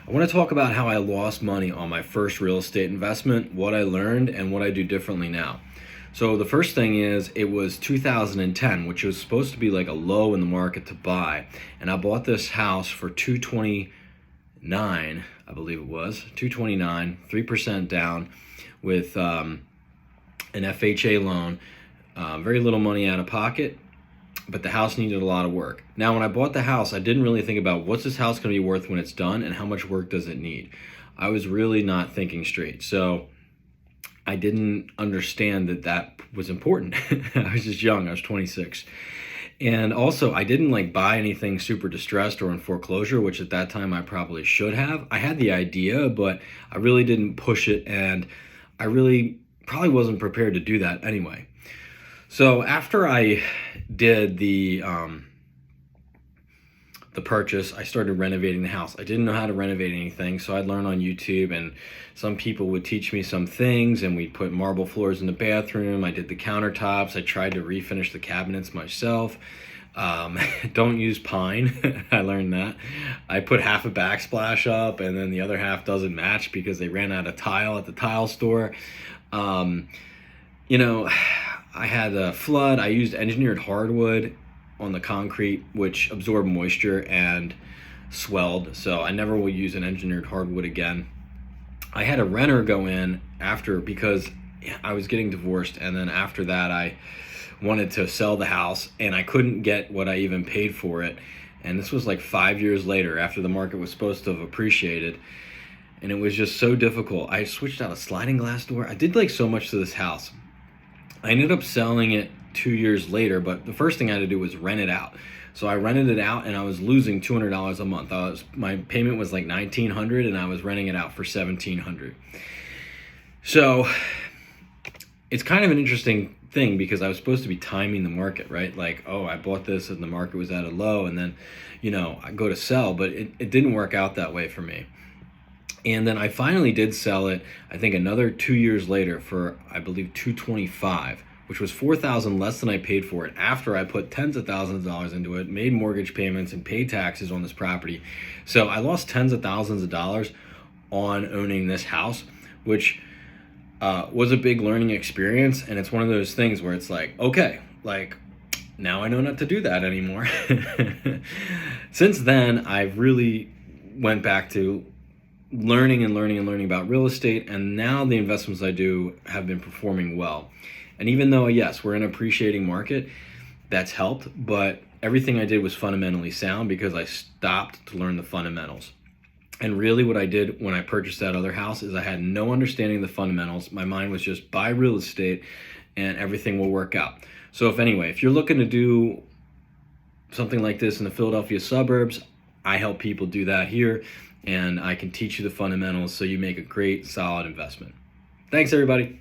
I want to talk about how I lost money on my first real estate investment, what I learned, and what I do differently now. So the first thing is it was 2010, which was supposed to be like a low in the market to buy. And I bought this house for 229, I believe it was, 229, 3% down with an FHA loan, very little money out of pocket, but the house needed a lot of work. Now, when I bought the house, I didn't really think about what's this house going to be worth when it's done and how much work does it need. I was really not thinking straight. So I didn't understand that that was important. I was just young. I was 26. And also, I didn't buy anything super distressed or in foreclosure, which at that time I probably should have. I had the idea, but I really didn't push it, and I really probably wasn't prepared to do that anyway. So after I did the purchase, I started renovating the house. I didn't know how to renovate anything, so I'd learn on YouTube, and some people would teach me some things, and we'd put marble floors in the bathroom. I did the countertops. I tried to refinish the cabinets myself. Don't use pine. I learned that. I put half a backsplash up, and then the other half doesn't match because they ran out of tile at the tile store. I had a flood. I used engineered hardwood on the concrete, which absorbed moisture and swelled. So I never will use an engineered hardwood again. I had a renter go in after because I was getting divorced. And then after that, I wanted to sell the house and I couldn't get what I even paid for it. And this was 5 years later after the market was supposed to have appreciated. And it was just so difficult. I switched out a sliding glass door. I did so much to this house. I ended up selling it 2 years later, but the first thing I had to do was rent it out. So I rented it out and I was losing $200 a month. My payment was $1,900 and I was renting it out for $1,700. So it's kind of an interesting thing because I was supposed to be timing the market, right? I bought this and the market was at a low, and then, I go to sell, but it didn't work out that way for me. And then I finally did sell it, I think another 2 years later for, I believe, $225, which was $4,000 less than I paid for it after I put tens of thousands of dollars into it, made mortgage payments and paid taxes on this property. So I lost tens of thousands of dollars on owning this house, which was a big learning experience. And it's one of those things where it's now I know not to do that anymore. Since then, I've really went back to learning about real estate, and now the investments I do have been performing well. And even though, yes, we're in an appreciating market, that's helped, but everything I did was fundamentally sound because I stopped to learn the fundamentals. And really what I did when I purchased that other house is I had no understanding of the fundamentals. My mind was just buy real estate and everything will work out. So if you're looking to do something like this in the Philadelphia suburbs, I help people do that here, and I can teach you the fundamentals so you make a great, solid investment. Thanks, everybody.